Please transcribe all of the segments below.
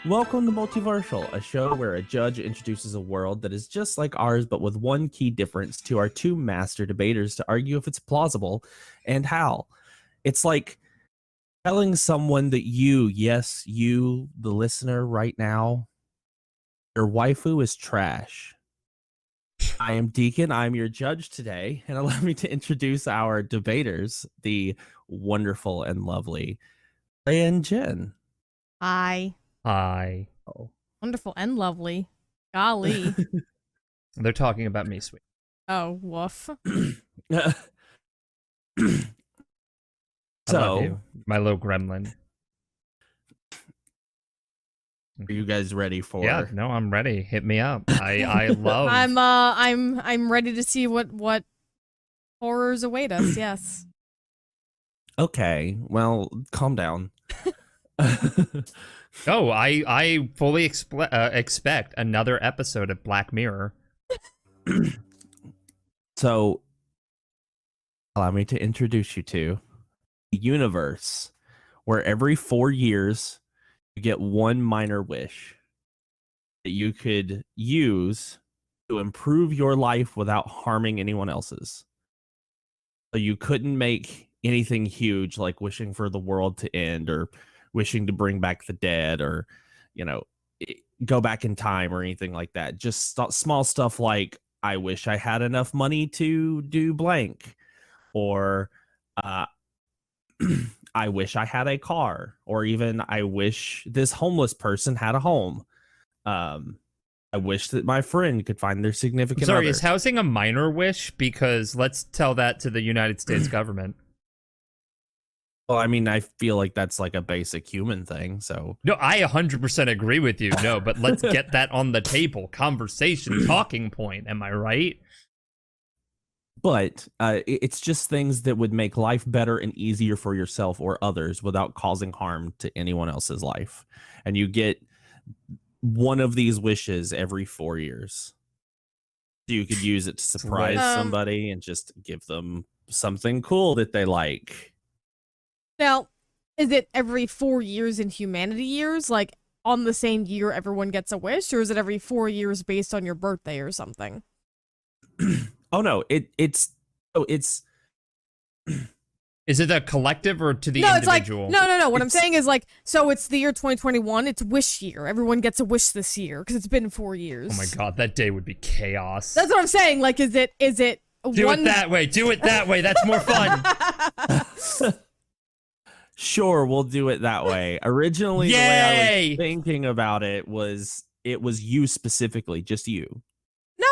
Welcome to Multiversial, a show where a judge introduces a world that is just like ours, but with one key difference to our two master debaters to argue if it's plausible and how. It's like telling someone that yes, you, the listener right now, your waifu is trash. I am Deacon. I'm your judge today, and allow me to introduce our debaters, the wonderful and lovely Leia and Jen. Hi. Hi. Oh. Wonderful and lovely. Golly. They're talking about me, sweet. Oh, woof. I love you, my little gremlin. Are you guys ready for? Yeah, no, I'm ready. Hit me up. I love. I'm ready to see what horrors await us. Yes. Okay, well, calm down. Oh, I fully expect another episode of Black Mirror. So, allow me to introduce you to a universe where every 4 years you get one minor wish that you could use to improve your life without harming anyone else's. So you couldn't make anything huge like wishing for the world to end or wishing to bring back the dead or, go back in time or anything like that. Just small stuff like, I wish I had enough money to do blank, or I wish I had a car, or even I wish this homeless person had a home. I wish that my friend could find their significant other. Is housing a minor wish? Because let's tell that to the United States government. Well, I mean, I feel like that's like a basic human thing, so... No, I 100% agree with you, no, but let's get that on the table. Conversation, talking point, am I right? But it's just things that would make life better and easier for yourself or others without causing harm to anyone else's life. And you get one of these wishes every 4 years. So you could use it to surprise somebody and just give them something cool that they like. Now, is it every 4 years in humanity years? Like, on the same year everyone gets a wish? Or is it every 4 years based on your birthday or something? Oh, no. It's... Is it a collective or to the No, individual? it's like, no. What I'm saying is, like, so it's the year 2021. It's wish year. Everyone gets a wish this year because it's been 4 years. Oh my god, that day would be chaos. That's what I'm saying. Like, is it Do it that way. Do it that way. That's more fun. Sure, we'll do it that way. Originally, the way I was thinking about it was you specifically, just you. No.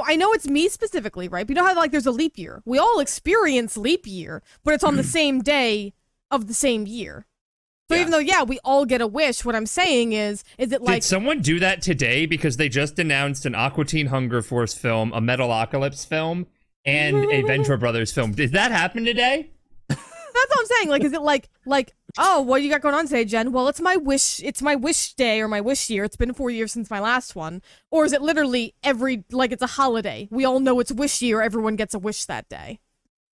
I know it's me specifically, right? But you know how, like, there's a leap year. We all experience leap year, but it's on the same day of the same year. So even though, we all get a wish, what I'm saying is it like... Did someone do that today? Because they just announced an Aqua Teen Hunger Force film, a Metalocalypse film, and a Venture Brothers film. Did that happen today? That's what I'm saying. Like, is it like, oh, what do you got going on today, Jen? Well, it's my wish day or my wish year. It's been 4 years since my last one. Or is it literally it's a holiday? We all know it's wish year. Everyone gets a wish that day.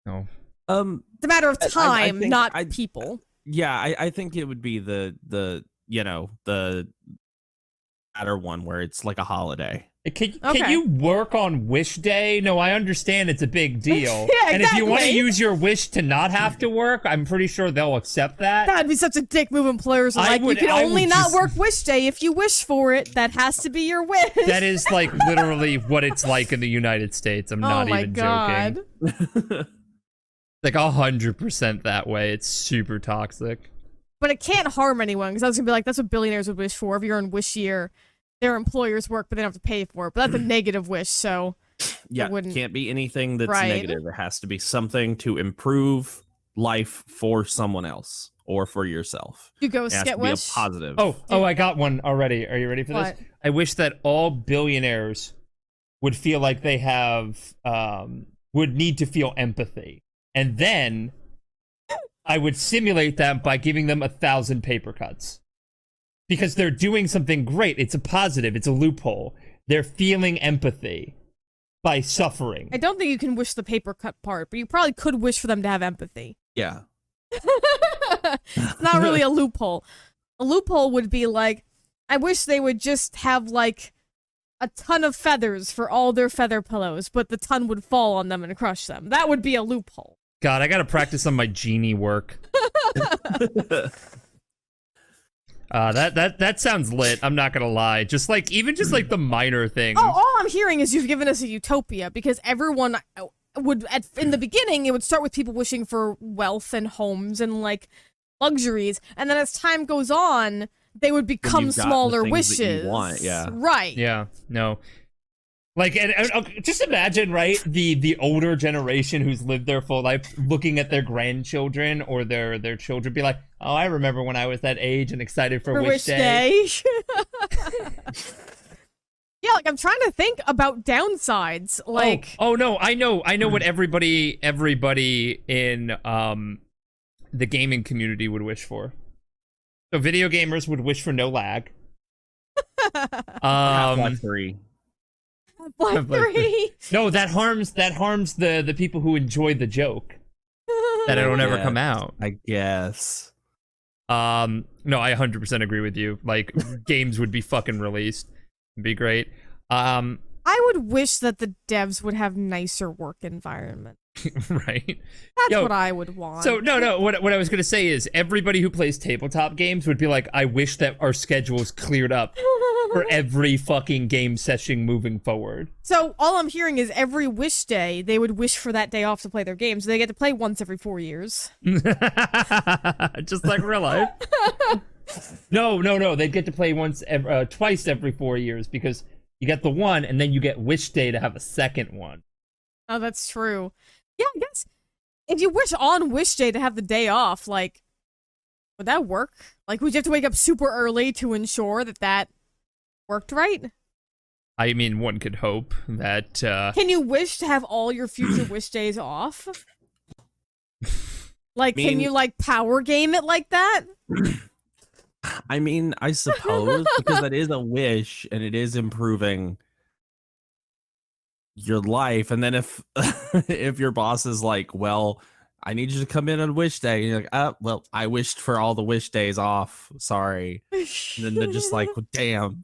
No. It's a matter of time, not people. Yeah, I think it would be the latter one where it's like a holiday. Can you work on Wish Day? No, I understand it's a big deal. Yeah, exactly. And if you want to use your wish to not have to work, I'm pretty sure they'll accept that. That'd be such a dick move. Employers are like, you can only not work Wish Day if you wish for it. That has to be your wish. That is like literally what it's like in the United States. I'm not even joking. Like 100% that way. It's super toxic. But it can't harm anyone, because I was gonna be like, that's what billionaires would wish for. If you're in wish year, their employers work, but they don't have to pay for it. But that's a negative wish, so yeah, it can't be anything that's negative. It has to be something to improve life for someone else or for yourself. You go skit wish. Be a positive. Oh, I got one already. Are you ready for this? I wish that all billionaires would feel like they have would need to feel empathy, and then I would simulate that by giving them 1,000 paper cuts. Because they're doing something great. It's a positive. It's a loophole. They're feeling empathy by suffering. I don't think you can wish the paper cut part, but you probably could wish for them to have empathy. Yeah. It's not really a loophole. A loophole would be like, I wish they would just have, like, a ton of feathers for all their feather pillows, but the ton would fall on them and crush them. That would be a loophole. God, I gotta practice on my genie work. That sounds lit. I'm not gonna lie. Just like the minor things. Oh, all I'm hearing is you've given us a utopia because everyone would in the beginning it would start with people wishing for wealth and homes and like luxuries, and then as time goes on, they would become smaller wishes. Yeah. Right. Yeah. No. Like, and just imagine, right? The older generation who's lived their full life, looking at their grandchildren or their children, be like, "Oh, I remember when I was that age and excited for Wish Day." Yeah, like I'm trying to think about downsides. Like, oh no, I know what everybody in the gaming community would wish for. So video gamers would wish for no lag. Half-Life 3. Half-Life 3. No, that harms the people who enjoy the joke. That it'll never come out. I guess. No, I 100% agree with you. Like, games would be fucking released. It'd be great. I would wish that the devs would have nicer work environment. Right. That's what I would want. So no, what I was gonna say is everybody who plays tabletop games would be like, I wish that our schedules cleared up for every fucking game session moving forward. So all I'm hearing is every wish day, they would wish for that day off to play their games. They get to play once every 4 years. Just like real life. No. They'd get to play twice every 4 years because you get the one and then you get wish day to have a second one. Oh, that's true. Yeah, I guess if you wish on wish day to have the day off, like, would that work? Like, would you have to wake up super early to ensure that worked right? I mean, one could hope that, Can you wish to have all your future wish days off? Like, can you, like, power game it like that? I mean, I suppose, because that is a wish, and it is improving your life. And then if if your boss is like, well, I need you to come in on wish day, and you're like, oh, well, I wished for all the wish days off. Sorry. And then they're just like, well, damn.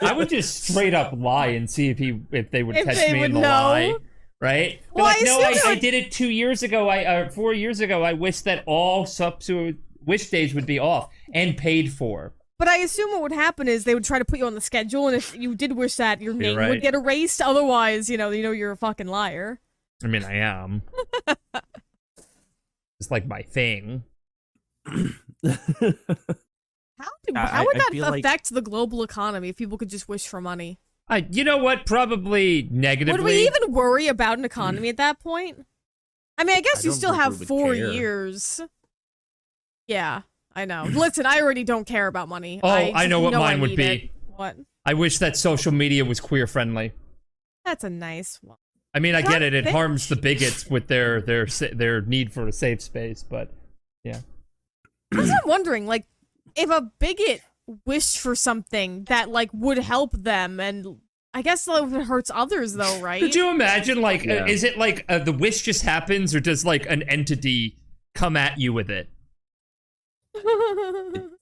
I would just straight up lie and see if they would catch me in the know. lie. Right? Well, like, no, I like... did it 2 years ago. 4 years ago. I wish that all subsequent wish days would be off and paid for. But I assume what would happen is they would try to put you on the schedule, and if you did wish that, your name would get erased. Otherwise, you know you're a fucking liar. I mean, I am. It's like my thing. How would that affect the global economy if people could just wish for money? You know what? Probably negatively. Would we even worry about an economy at that point? I mean, I guess you still have 4 years. Yeah. I know. Listen, I already don't care about money. Oh, I know what mine would be. It. What? I wish that social media was queer friendly. That's a nice one. I mean, I get it. It harms the bigots with their need for a safe space, but yeah. I was wondering, like, if a bigot wished for something that like would help them, and I guess if it hurts others, though, right? Could you imagine, like, is it like the wish just happens, or does like an entity come at you with it?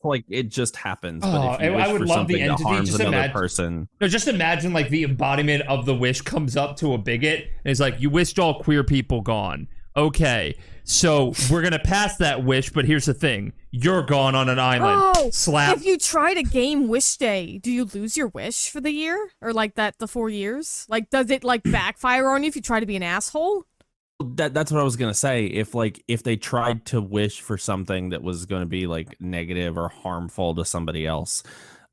Like it just happens. Oh, but if you wish I would for love something the entity. that harms Just another imagine, person. No, just imagine like the embodiment of the wish comes up to a bigot and it's like, you wished all queer people gone. Okay, so we're gonna pass that wish, but here's the thing: you're gone on an island. Oh, slap. If you try to game wish day, do you lose your wish for the year, or like the 4 years? Like, does it like backfire on you if you try to be an asshole? That's what I was gonna say. If they tried to wish for something that was going to be like negative or harmful to somebody else,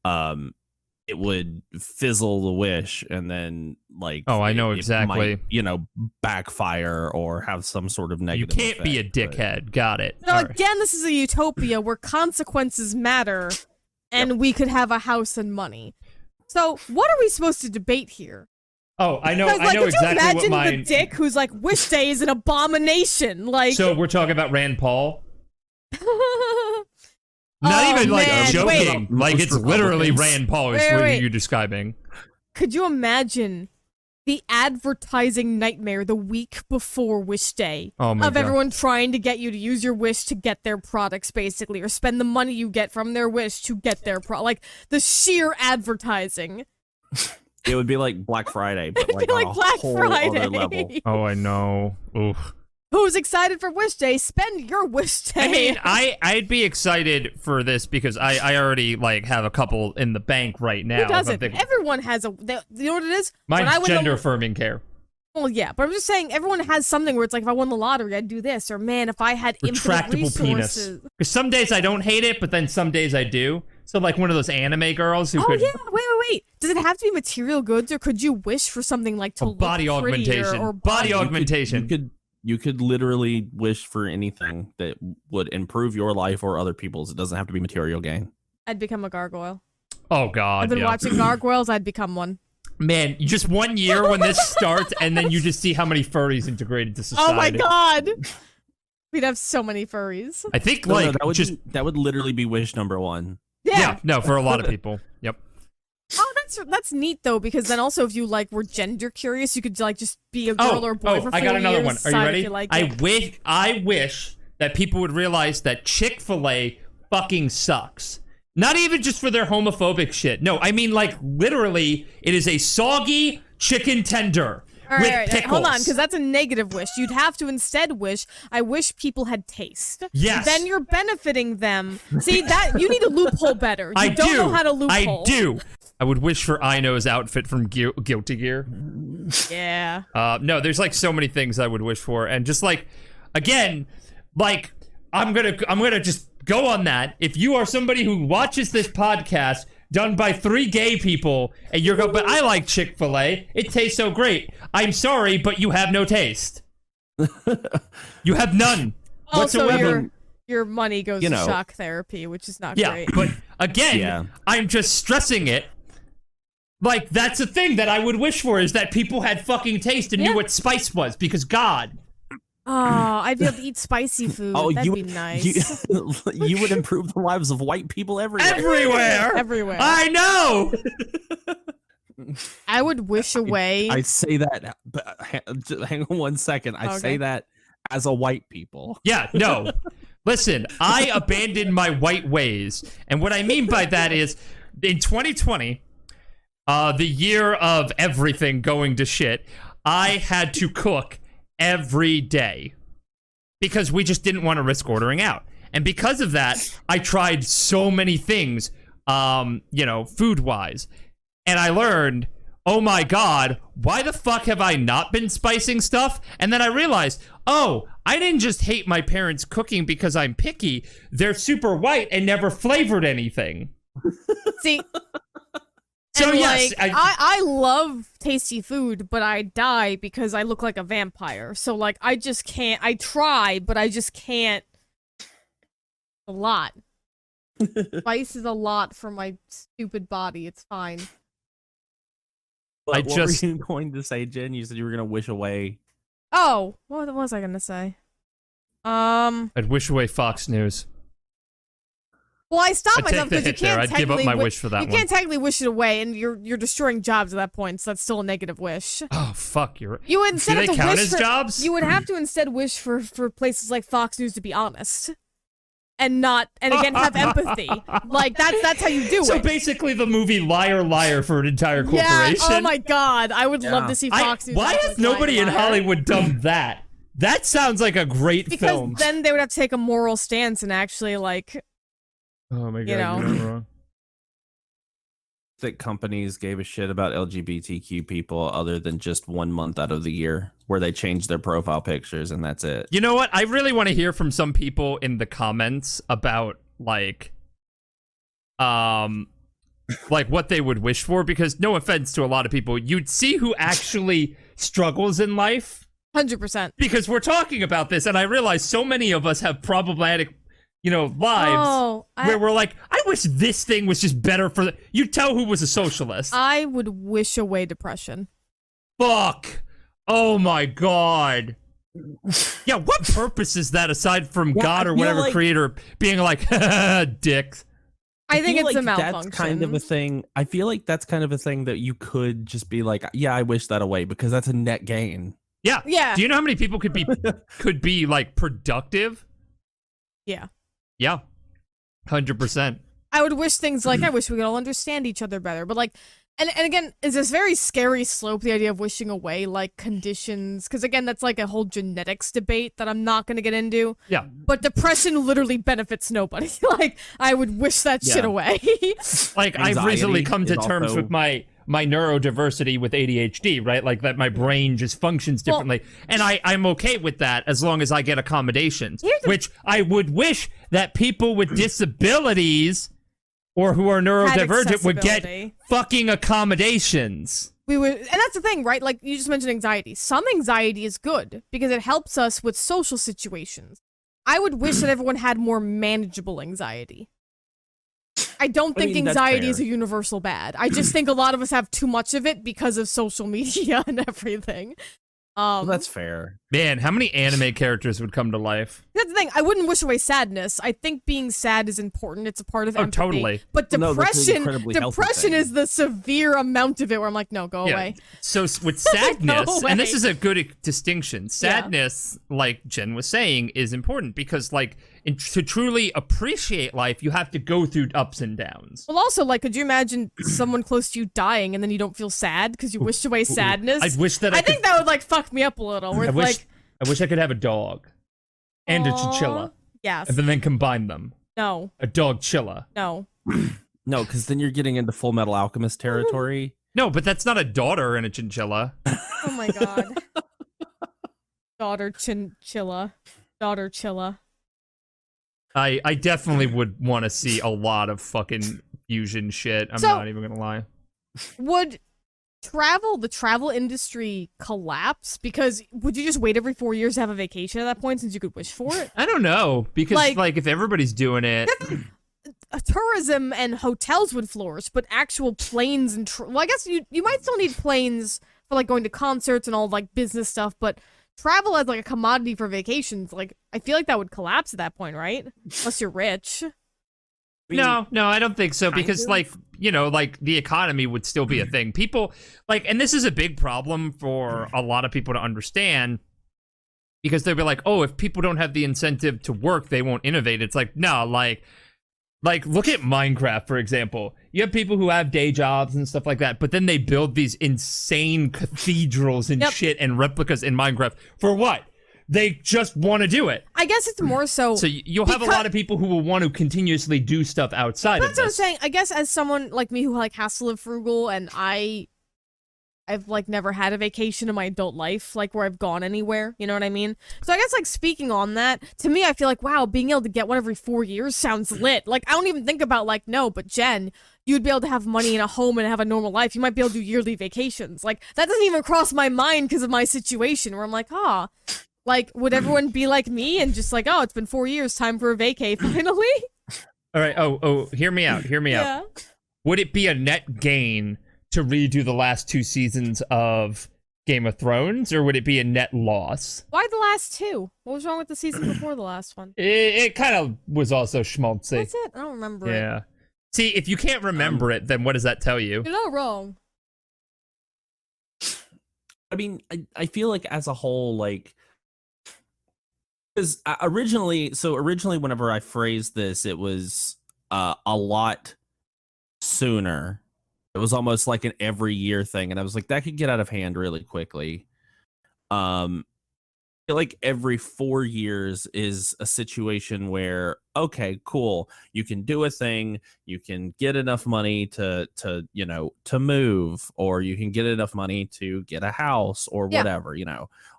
it would fizzle the wish, and then like I know exactly. It might, backfire or have some sort of negative. You can't be a dickhead. Got it. No, again, this is a utopia where consequences matter, and we could have a house and money. So what are we supposed to debate here? Oh, I know. I know exactly what mine. Could you imagine the dick who's like, "Wish day is an abomination"? Like, so we're talking about Rand Paul. Not even like joking. Like it's literally Rand Paul is what you're describing. Could you imagine the advertising nightmare the week before Wish Day Oh my of God. everyone trying to get you to use your Wish to get their products, basically, or spend the money you get from their Wish to get their like the sheer advertising. It would be like Black Friday, but It'd like be on like a Black whole Friday. other level. Oh, I know. Oof. Who's excited for Wish Day? Spend your Wish Day. I mean, I'd be excited for this because I already like have a couple in the bank right now. Who doesn't? Everyone has a. You know what it is? Mine's gender affirming care. Well, yeah, but I'm just saying everyone has something where it's like, if I won the lottery, I'd do this, or man, if I had infinite Retractable resources. penis. Because some days I don't hate it, but then some days I do. So like one of those anime girls who Oh could. yeah, wait. Does it have to be material goods, or could you wish for something like to look body prettier augmentation. or Body augmentation. You could literally wish for anything that would improve your life or other people's. It doesn't have to be material gain. I'd become a gargoyle. Oh God. I've been yeah. watching gargoyles. I'd become one. Man, just 1 year when this starts, and then you just see how many furries integrated to society. Oh my God. We'd have so many furries. I think No, like that would literally be wish number one. yeah, no, for a lot of people. Yep. Oh, that's neat though, because then also if you like were gender curious, you could like just be a girl or a boy for 4 I got another years, one. Are you decide if ready? you like it. I wish that people would realize that Chick-fil-A fucking sucks. Not even just for their homophobic shit. No, I mean like literally, it is a soggy chicken tender All with right, pickles. hold on, because that's a negative wish. You'd have to instead wish, I wish people had taste. Yes. Then you're benefiting them. See, that you need a loophole better. You I don't do. know how to loophole. I do. I would wish for Aino's outfit from Guilty Gear. Yeah. No, there's like so many things I would wish for, and just like, again, like I'm gonna just go on that. If you are somebody who watches this podcast done by 3 gay people, and you're going, but I like Chick-fil-A. It tastes so great. I'm sorry, but you have no taste. You have none Also, whatsoever. your money goes You to know. shock therapy, which is not Yeah, great. but again, Yeah. I'm just stressing it. Like, that's a thing that I would wish for, is that people had fucking taste and Yeah. knew what spice was, because God. Oh, I'd be able to eat spicy food. Oh, That'd you be nice. you would improve the lives of white people everywhere. Everywhere. I know! I would wish away. I say that, but hang on 1 second. I Okay. say that as a white people. Yeah, no. Listen, I abandoned my white ways. And what I mean by that is, in 2020, the year of everything going to shit, I had to cook every day because we just didn't want to risk ordering out. And because of that, I tried so many things, food-wise. And I learned, oh my God, why the fuck have I not been spicing stuff? And then I realized, oh, I didn't just hate my parents cooking because I'm picky. They're super white and never flavored anything. See, So and, yes, like, I love tasty food, but I die because I look like a vampire. So like, I just can't. I try, but I just can't. A lot. Spice is a lot for my stupid body. It's fine. What I just- were you going to say, Jen? You said you were going to wish away. Oh, what was I gonna say? I'd wish away Fox News. Well, I stopped I'd myself take the because you hit there. can't I'd give up technically my wish for that you one. can't technically wish it away, and you're destroying jobs at that point. So that's still a negative wish. Oh, fuck, you're... You would Do instead they have to count wish as for, jobs? You would have to instead wish for places like Fox News to be honest, and again have empathy. Like that's how you do So it. basically the movie Liar Liar for an entire corporation. Yeah. Oh my God, I would love to see Fox News. Why act has like nobody Liar in Liar. Hollywood done that? That sounds like a great Because film. then they would have to take a moral stance and actually like. Oh my God, you know. you're not wrong. That companies gave a shit about LGBTQ people other than just 1 month out of the year where they changed their profile pictures and that's it. You know what? I really want to hear from some people in the comments about like what they would wish for, because no offense to a lot of people, you'd see who actually struggles in life. 100%. Because we're talking about this, and I realize so many of us have problematic, lives where we're like, I wish this thing was just better for the... You tell who was a socialist. I would wish away depression. Fuck. Oh my God. Yeah, what purpose is that aside from God or whatever like- creator being like, dicks? I think feel it's a like malfunction. That's kind of a thing. I feel like that's kind of a thing that you could just be like, yeah, I wish that away because that's a net gain. Yeah. Yeah. Do you know how many people could be like productive? Yeah. Yeah. 100%. I would wish things like, I wish we could all understand each other better. But like, and again, it's this very scary slope, the idea of wishing away like conditions. Because again, that's like a whole genetics debate that I'm not going to get into. Yeah. But depression literally benefits nobody. Like, I would wish that shit away. Like, I've recently come to terms with my neurodiversity with ADHD, right? Like that my brain just functions differently. And I'm okay with that as long as I get accommodations. Which I would wish that people with disabilities or who are neurodivergent would get fucking accommodations. We would, and that's the thing, right? Like, you just mentioned anxiety. Some anxiety is good because it helps us with social situations. I would wish that everyone had more manageable anxiety. I don't think anxiety is a universal bad. I just think a lot of us have too much of it because of social media and everything. Well, that's fair. Man, how many anime characters would come to life? That's the thing. I wouldn't wish away sadness. I think being sad is important. It's a part of empathy. Totally. But depression is the severe amount of it where I'm like, no, go away. So with sadness, and this is a good distinction, sadness, like Jen was saying, is important because, like, to truly appreciate life, you have to go through ups and downs. Well, also, like, could you imagine someone close to you dying and then you don't feel sad because you wished away sadness? I wish that I think that would, like, fuck me up a little. Where I wish I could have a dog and a chinchilla. Yes. And then combine them. No. A dog chilla. No. No, because then you're getting into Full Metal Alchemist territory. No, but that's not a daughter and a chinchilla. Oh my god. Daughter chinchilla. Daughter chilla. I definitely would want to see a lot of fucking fusion shit. I'm not even gonna lie. Would the travel industry collapse? Because would you just wait every 4 years to have a vacation at that point since you could wish for it? I don't know. Because, like if everybody's doing it... tourism and hotels would flourish, but actual planes and... well, I guess you might still need planes for, like, going to concerts and all, like, business stuff, but... travel as like a commodity for vacations, like I feel like that would collapse at that point, right? Unless you're rich. No, I don't think so because like, you know, like the economy would still be a thing. People like, and this is a big problem for a lot of people to understand because they'll be like, oh, if people don't have the incentive to work, they won't innovate. It's like, no, like look at Minecraft, for example. You have people who have day jobs and stuff like that, but then they build these insane cathedrals and shit and replicas in Minecraft. For what? They just want to do it. I guess it's more so... So you'll have a lot of people who will want to continuously do stuff outside of this. That's what I'm saying. I guess as someone like me who like has to live frugal and I've like never had a vacation in my adult life, like where I've gone anywhere, you know what I mean? So I guess like speaking on that, to me I feel like, wow, being able to get one every 4 years sounds lit. Like I don't even think about like, no, but Jen, you'd be able to have money in a home and have a normal life. You might be able to do yearly vacations. Like that doesn't even cross my mind because of my situation where I'm like, like would everyone be like me and just like, oh, it's been 4 years, time for a vacay finally? All right, oh, hear me out. Would it be a net gain to redo the last 2 seasons of Game of Thrones, or would it be a net loss? Why the last 2? What was wrong with the season before the last one? It kind of was also schmaltzy. That's it? I don't remember it. Yeah. See, if you can't remember it, then what does that tell you? You're not wrong. I mean, I feel like as a whole, like, because originally whenever I phrased this, it was a lot sooner. It was almost like an every year thing, and I was like, that could get out of hand really quickly. I feel like every 4 years is a situation where, okay, cool, you can do a thing, you can get enough money to move, or you can get enough money to get a house or whatever,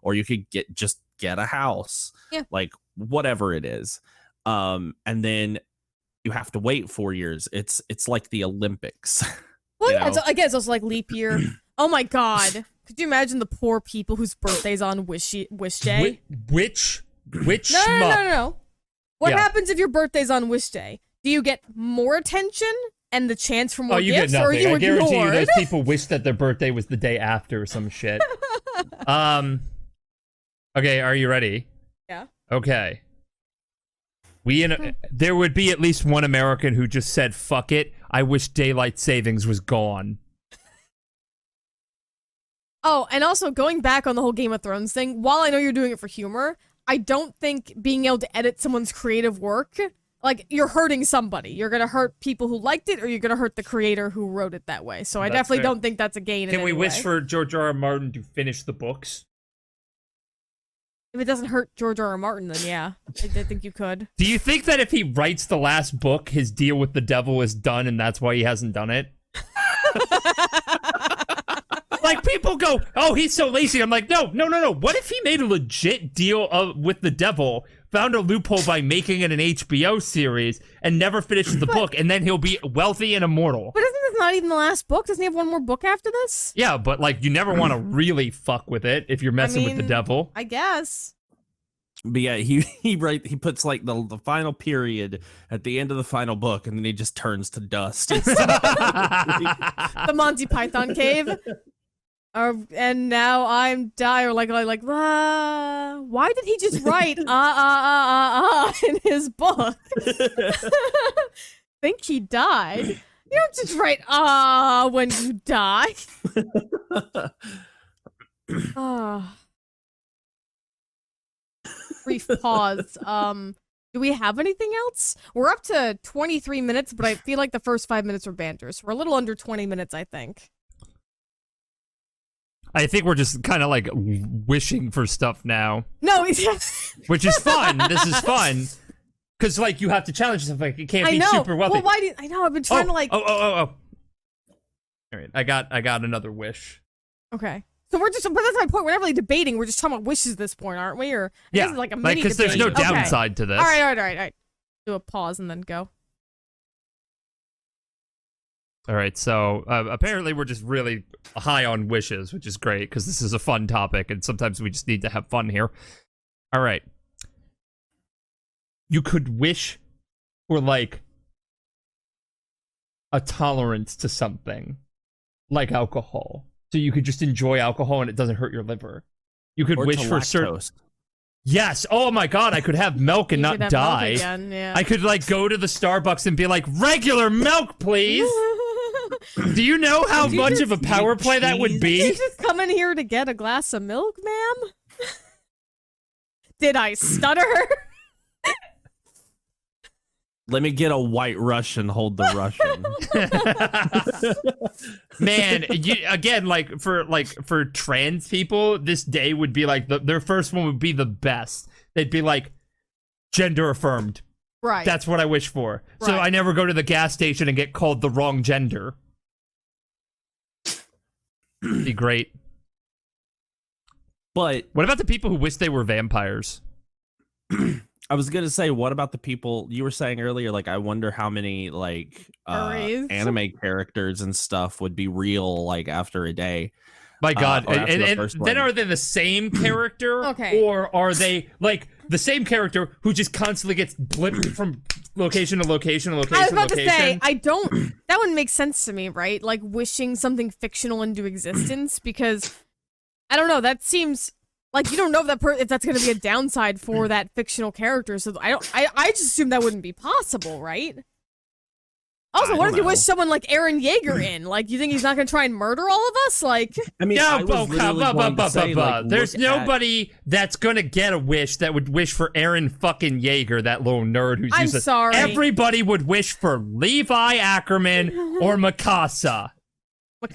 or you could get a house, like whatever it is. And then you have to wait 4 years. It's like the Olympics. Well, yeah, it's also like leap year. Oh my god. Could you imagine the poor people whose birthday's on Wish Day? Which No. What happens if your birthday's on Wish Day? Do you get more attention and the chance for more gifts, or are you ignored? I guarantee you those people wish that their birthday was the day after or some shit. Okay, are you ready? Yeah. Okay. There would be at least one American who just said, fuck it, I wish daylight savings was gone. Oh, and also going back on the whole Game of Thrones thing, while I know you're doing it for humor, I don't think being able to edit someone's creative work, like, you're hurting somebody. You're gonna hurt people who liked it, or you're gonna hurt the creator who wrote it that way. So I definitely don't think that's a gain. Can we wish for George R. R. Martin to finish the books? If it doesn't hurt George R. R. Martin, then yeah, I think you could. Do you think that if he writes the last book, his deal with the devil is done, and that's why he hasn't done it? Like, people go, oh, he's so lazy. I'm like, no. What if he made a legit deal with the devil, found a loophole by making it an HBO series, and never finishes the book, and then he'll be wealthy and immortal? But isn't this not even the last book? Doesn't he have one more book after this? Yeah, but, like, you never want to really fuck with it if you're messing with the devil. I guess. But yeah, he puts like the final period at the end of the final book, and then he just turns to dust. The Monty Python cave. And now I'm dying. Why did he just write in his book? Think he died. You don't just write when you die. Brief pause. Do we have anything else? We're up to 23 minutes, but I feel like the first 5 minutes were banter. So we're a little under 20 minutes, I think. I think we're just kind of like wishing for stuff now. No, which is fun. This is fun. Because, like, you have to challenge yourself. Like, it can't be super wealthy. Well, why do I know? I've been trying to, like... Oh. All right, I got another wish. Okay. So we're just... But that's my point. We're not really debating. We're just talking about wishes at this point, aren't we? Or yeah, this is like a mini because there's no downside to this. All right. Do a pause and then go. All right, so apparently we're just really high on wishes, which is great, because this is a fun topic, and sometimes we just need to have fun here. All right. You could wish for, like, a tolerance to something, like alcohol. So you could just enjoy alcohol and it doesn't hurt your liver. You could wish for certain... Yes! Oh my god, I could have milk and not die. Milk again, yeah. I could, like, go to the Starbucks and be like, regular milk, please! Do you know how much of a power play that would be? Did you just come in here to get a glass of milk, ma'am? Did I stutter? Let me get a white Russian, hold the Russian. Man, again, for trans people, this day would be like, their first one would be the best. They'd be like, gender affirmed. Right. That's what I wish for. Right. So I never go to the gas station and get called the wrong gender. Be great. But what about the people who wish they were vampires? I was gonna say, what about the people you were saying earlier? Like, I wonder how many like anime characters and stuff would be real like after a day. My God, and then are they the same character, or are they like the same character who just constantly gets blipped from location to location to location? I was about to say, that wouldn't make sense to me, right? Like wishing something fictional into existence, because I don't know. That seems like you don't know if that's going to be a downside for that fictional character. So I just assume that wouldn't be possible, right? Also, what if you wish someone like Eren Yeager in? Like, you think he's not going to try and murder all of us? Like, I mean, there's nobody that's going to get a wish that would wish for Eren fucking Yeager, that little nerd who's I'm sorry. Everybody would wish for Levi Ackerman or Mikasa.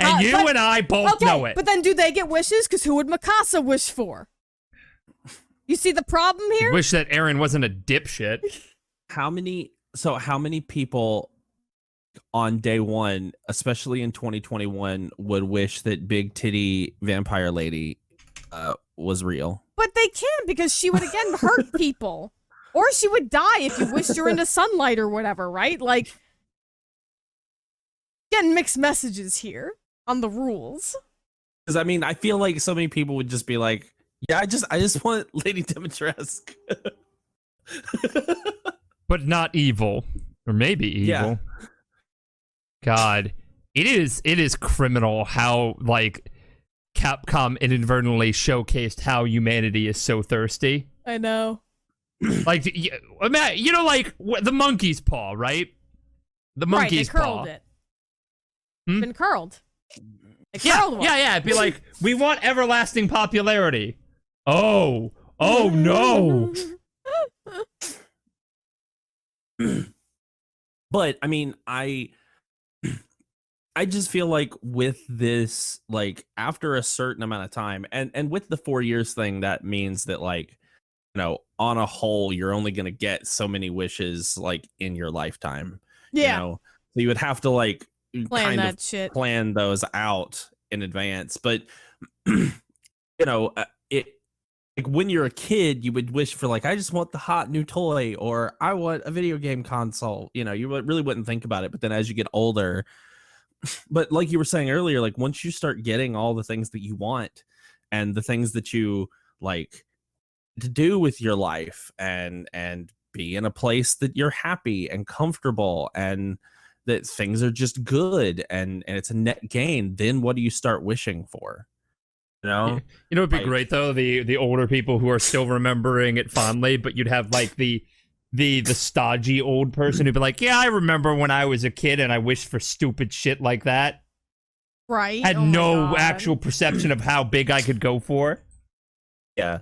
And you and I both know it. But then do they get wishes? Because who would Mikasa wish for? You see the problem here? You wish that Eren wasn't a dipshit. How many people on day one, especially in 2021, would wish that big titty vampire lady was real? But they can't, because she would again hurt people. Or she would die if you wished her into sunlight or whatever, right? Like, getting mixed messages here on the rules. Because I mean, I feel like so many people would just be like, yeah, I just want Lady Dimitrescu. But not evil. Or maybe evil. Yeah. God, it is criminal how, like, Capcom inadvertently showcased how humanity is so thirsty. I know. Like, you know, like the monkey's paw, right? The monkey's right, they paw. curled it. Been curled. They Yeah, curled one. yeah. It'd be like, we want everlasting popularity. Oh no. But I mean, I just feel like with this, like after a certain amount of time, and with the 4 years thing, that means that like, on a whole, you're only gonna get so many wishes like in your lifetime. Yeah. So you would have to like Plan that shit. plan those out in advance. But it, like when you're a kid, you would wish for like, I just want the hot new toy, or I want a video game console. You really wouldn't think about it. But then as you get older, but like you were saying earlier, like once you start getting all the things that you want and the things that you like to do with your life, and be in a place that you're happy and comfortable and that things are just good, and it's a net gain, then what do you start wishing for? You know it'd be great though, the older people who are still remembering it fondly, but you'd have like the stodgy old person who'd be like, yeah, I remember when I was a kid and I wished for stupid shit like that. Right. Had no actual perception of how big I could go for. Yeah.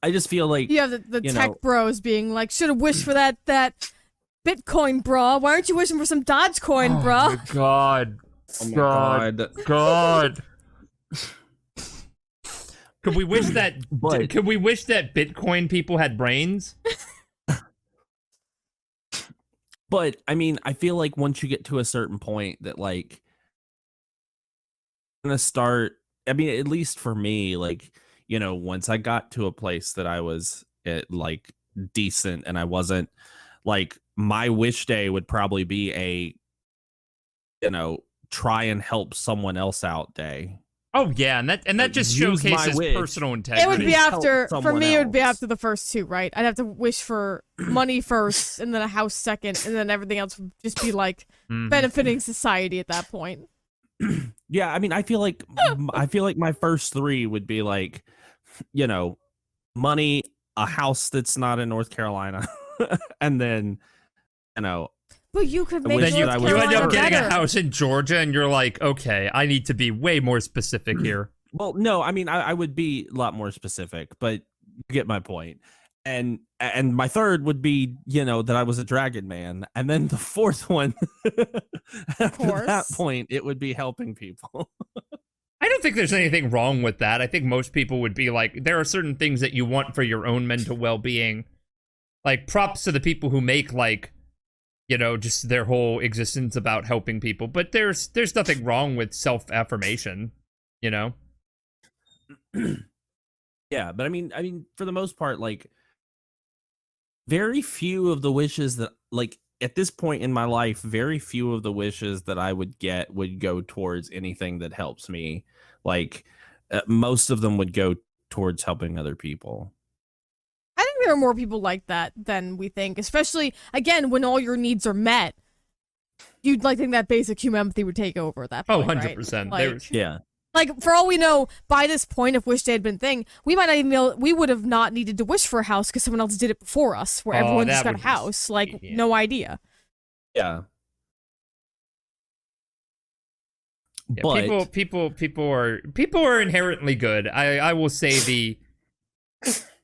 I just feel like you have the tech bros being like, should have wished for that Bitcoin, bro. Why aren't you wishing for some Dogecoin, bro? Oh my god. Oh my God. Could we wish that Bitcoin people had brains? But I mean, I feel like once you get to a certain point that like gonna start, I mean, at least for me, like, once I got to a place that I was like decent, and I wasn't like, my wish day would probably be a try and help someone else out day. Oh yeah, and that just showcases personal integrity. It would be after, for me, it would be after the first two, right? I'd have to wish for money first, and then a house second, and then everything else would just be like benefiting society at that point. Yeah, I mean, I feel like my first three would be like, money, a house that's not in North Carolina, and then, But you could make then you end up getting better. a house in Georgia, and you're like, okay, I need to be way more specific here. Well, no, I mean, I would be a lot more specific, but you get my point. And my third would be, that I was a dragon man. And then the fourth one, after that point, it would be helping people. I don't think there's anything wrong with that. I think most people would be like, there are certain things that you want for your own mental well-being. Like, props to the people who make, like, just their whole existence about helping people. But there's nothing wrong with self-affirmation, Yeah, but I mean, for the most part, like, very few of the wishes that, like, at this point in my life, very few of the wishes that I would get would go towards anything that helps me. Like, most of them would go towards helping other people. I think there are more people like that than we think, especially, again, when all your needs are met. You'd like think that basic human empathy would take over at that point, 100%. Right? Like, yeah. Like, for all we know, by this point, if wish day had been a thing, we might not even we would have not needed to wish for a house because someone else did it before us, where everyone just got a house. Like, no idea. Yeah. Yeah, but people are inherently good. I will say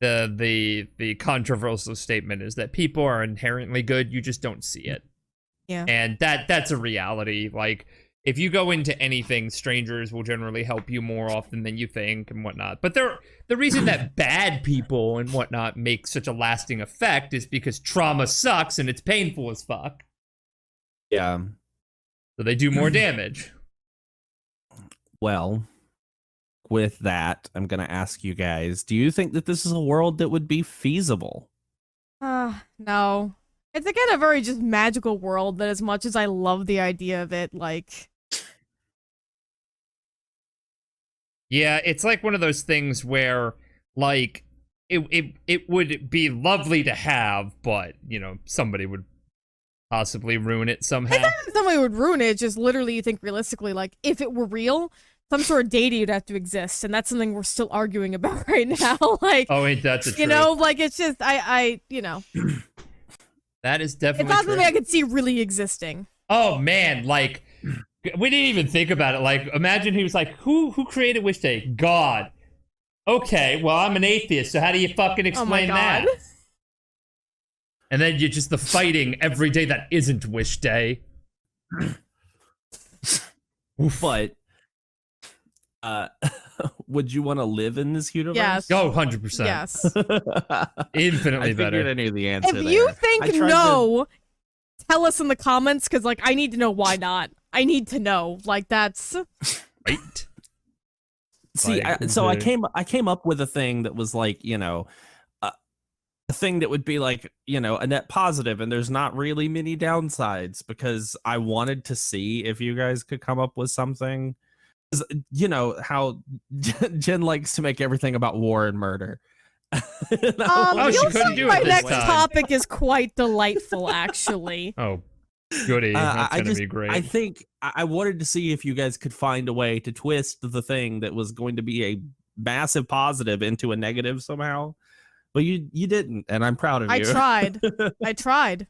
the controversial statement is that people are inherently good. You just don't see it. Yeah. And that's a reality. Like, if you go into anything, strangers will generally help you more often than you think and whatnot. But the reason that bad people and whatnot make such a lasting effect is because trauma sucks and it's painful as fuck. Yeah. So they do more damage. Well, with that, I'm going to ask you guys, do you think that this is a world that would be feasible? No. It's, again, a very just magical world that, as much as I love the idea of it, like... Yeah, it's like one of those things where, like, it would be lovely to have, but, somebody would possibly ruin it somehow. It's not that somebody would ruin it, just literally you think realistically, like, if it were real, some sort of deity would have to exist, and that's something we're still arguing about right now. Like, oh, ain't that the truth? You know, like it's just you know, that is definitely. It's not true. something I could see really existing. Oh man, like we didn't even think about it. Like, imagine he was like, who created Wish Day? God. Okay, well, I'm an atheist, so how do you fucking explain that? And then you're just the fighting every day that isn't Wish Day. But would you want to live in this universe? Yes. Oh, 100%. Yes. I Infinitely better. figured I knew the answer If there. you think no, tell us in the comments, because like I need to know why not. I need to know. Like that's Right. See, I came up with a thing that was like, you know, a thing that would be like, you know, a net positive, and there's not really many downsides, because I wanted to see if you guys could come up with something. You know how Jen likes to make everything about war and murder. she couldn't do it my this next time. topic is quite delightful, actually. Oh, goody. That's gonna be great. I think I wanted to see if you guys could find a way to twist the thing that was going to be a massive positive into a negative somehow. But you didn't, and I'm proud of you. I tried. I tried.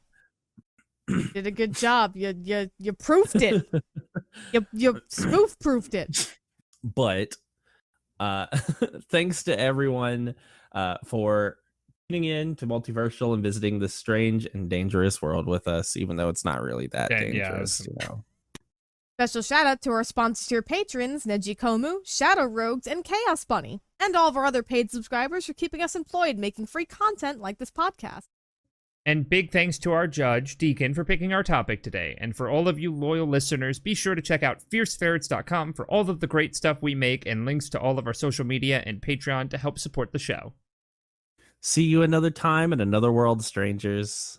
You did a good job. You proofed it. You spoof proofed it. But thanks to everyone for tuning in to Multiversial and visiting this strange and dangerous world with us, even though it's not really that dangerous, you know. Special shout out to our sponsors, tier patrons, Neji Komu, Shadow Rogues, and Chaos Bunny, and all of our other paid subscribers for keeping us employed making free content like this podcast. And big thanks to our judge, Deacon, for picking our topic today. And for all of you loyal listeners, be sure to check out fierceferrets.com for all of the great stuff we make and links to all of our social media and Patreon to help support the show. See you another time in another world, strangers.